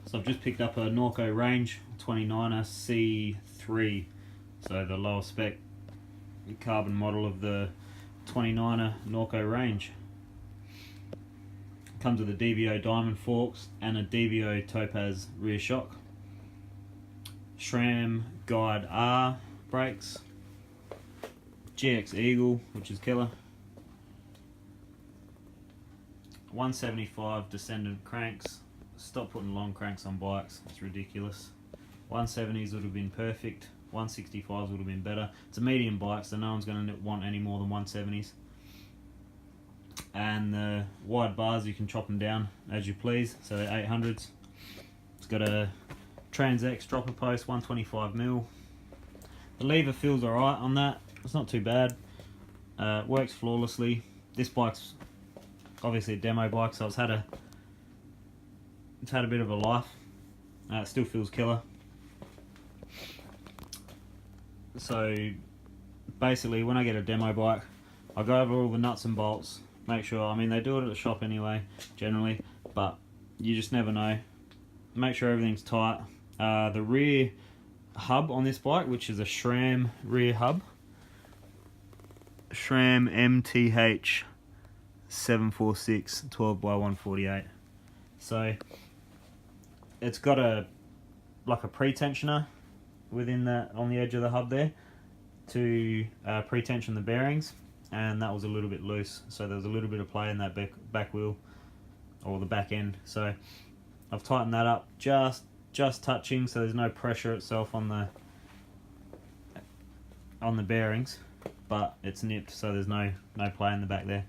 So I've just picked up a Norco Range 29er C3, so the lower spec carbon model of the 29er Norco Range. Comes with a DVO diamond forks and a DVO topaz rear shock. SRAM Guide R brakes. GX Eagle, which is killer. 175 descendant cranks. Stop putting long cranks on bikes, it's ridiculous. 170s would have been perfect, 165s would have been better. It's a medium bike, so no one's going to want any more than 170s. And the wide bars, you can chop them down as you please, so they're 800s. It's got a Trans X dropper post, 125mm. The lever feels alright on that, it's not too bad. Works flawlessly. This bike's obviously a demo bike, so it's had a bit of a life. It still feels killer. So basically, when I get a demo bike, I go over all the nuts and bolts, make sure, I mean they do it at the shop anyway, generally, but you just never know. Make sure everything's tight. The rear hub on this bike, which is a SRAM rear hub, SRAM MTH 746 12x148. So it's got like a pre-tensioner within that, on the edge of the hub there, to pre-tension the bearings, and that was a little bit loose, so there was a little bit of play in that back wheel, or the back end. So I've tightened that up just touching, so there's no pressure itself on the bearings, but it's nipped, so there's no play in the back there.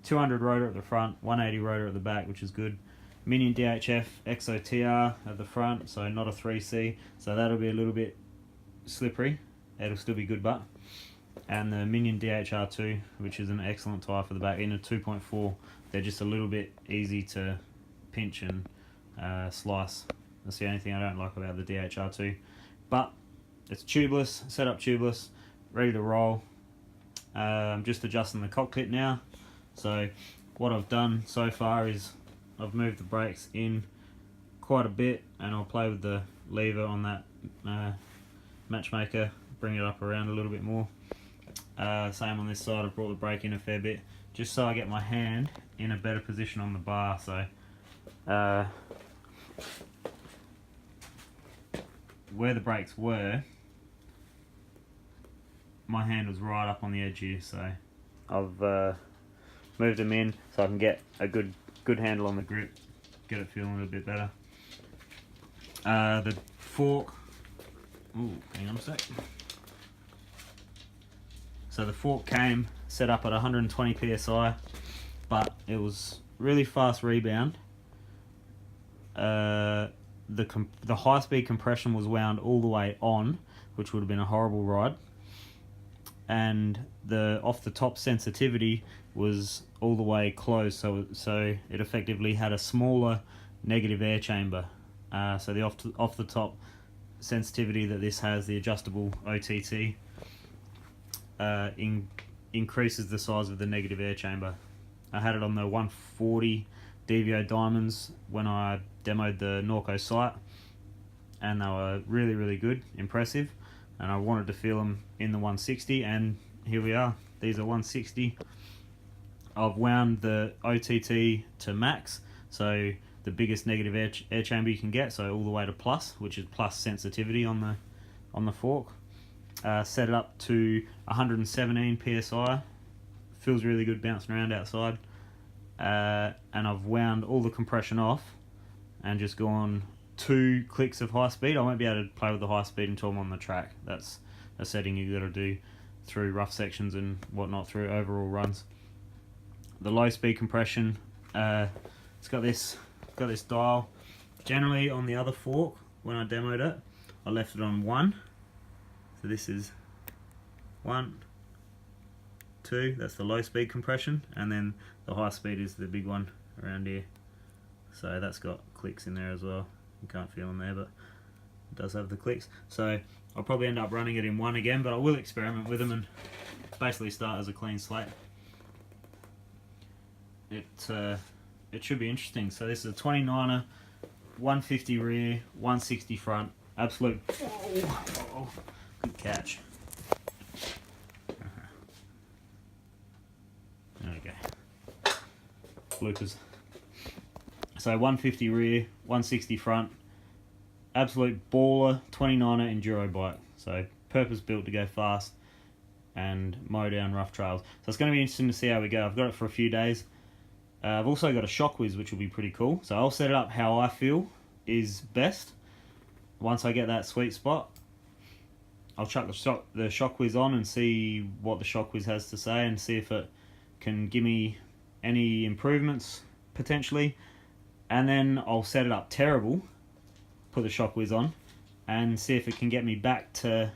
200 rotor at the front, 180 rotor at the back, which is good. Minion DHF XOTR at the front, so not a 3C, so that'll be a little bit slippery. It'll still be good, but. And the Minion DHR2, which is an excellent tyre for the back, in a 2.4. They're just a little bit easy to pinch and slice. That's the only thing I don't like about the DHR2. But it's tubeless, set up tubeless, ready to roll. I'm just adjusting the cockpit now. So what I've done so far is I've moved the brakes in quite a bit, and I'll play with the lever on that matchmaker, bring it up around a little bit more. Same on this side, I've brought the brake in a fair bit, just so I get my hand in a better position on the bar. So where the brakes were, my hand was right up on the edge here, so I've moved them in so I can get a good handle on the grip, get it feeling a little bit better. The fork, hang on a sec. So the fork came set up at 120 psi, but it was really fast rebound. The high speed compression was wound all the way on, which would have been a horrible ride. And the off the top sensitivity was all the way closed, so it effectively had a smaller negative air chamber. So the off the top sensitivity that this has, the adjustable OTT, increases the size of the negative air chamber. I had it on the 140 DVO diamonds when I demoed the Norco site, and they were really good, impressive, and I wanted to feel them in the 160, and here we are. These are 160. I've wound the OTT to max, so the biggest negative air chamber you can get, so all the way to plus, which is plus sensitivity on the fork. Set it up to 117 psi. Feels really good bouncing around outside. And I've wound all the compression off and just gone 2 clicks of high speed. I won't be able to play with the high speed until I'm on the track. That's a setting you got to do through rough sections and whatnot, through overall runs. The low speed compression, it's got this dial. Generally on the other fork, when I demoed it, I left it on 1. So this is 1, 2, that's the low speed compression, and then the high speed is the big one around here. So that's got clicks in there as well. You can't feel them there, but it does have the clicks. So I'll probably end up running it in 1 again, but I will experiment with them and basically start as a clean slate. It should be interesting. So this is a 29er 150 rear, 160 front. Absolute. Oh, good catch. There we go. Bloopers. So 150 rear, 160 front. Absolute baller 29er enduro bike. So purpose built to go fast and mow down rough trails. So it's going to be interesting to see how we go. I've got it for a few days. I've also got a shock whiz, which will be pretty cool. So I'll set it up how I feel is best. Once I get that sweet spot, I'll chuck the shock whiz on and see what the shock whiz has to say and see if it can give me any improvements potentially. And then I'll set it up terrible, put the shock whiz on, and see if it can get me back to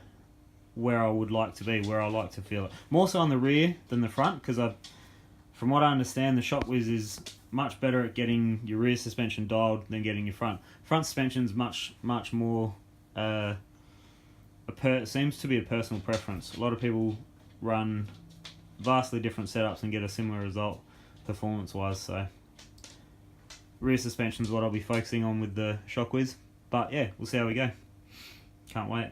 where I would like to be, where I like to feel it. More so on the rear than the front, because from what I understand, the shock whiz is much better at getting your rear suspension dialed than getting your front. Front suspension's much more. Seems to be a personal preference. A lot of people run vastly different setups and get a similar result performance-wise. So rear suspension is what I'll be focusing on with the shock whiz. But yeah, we'll see how we go. Can't wait.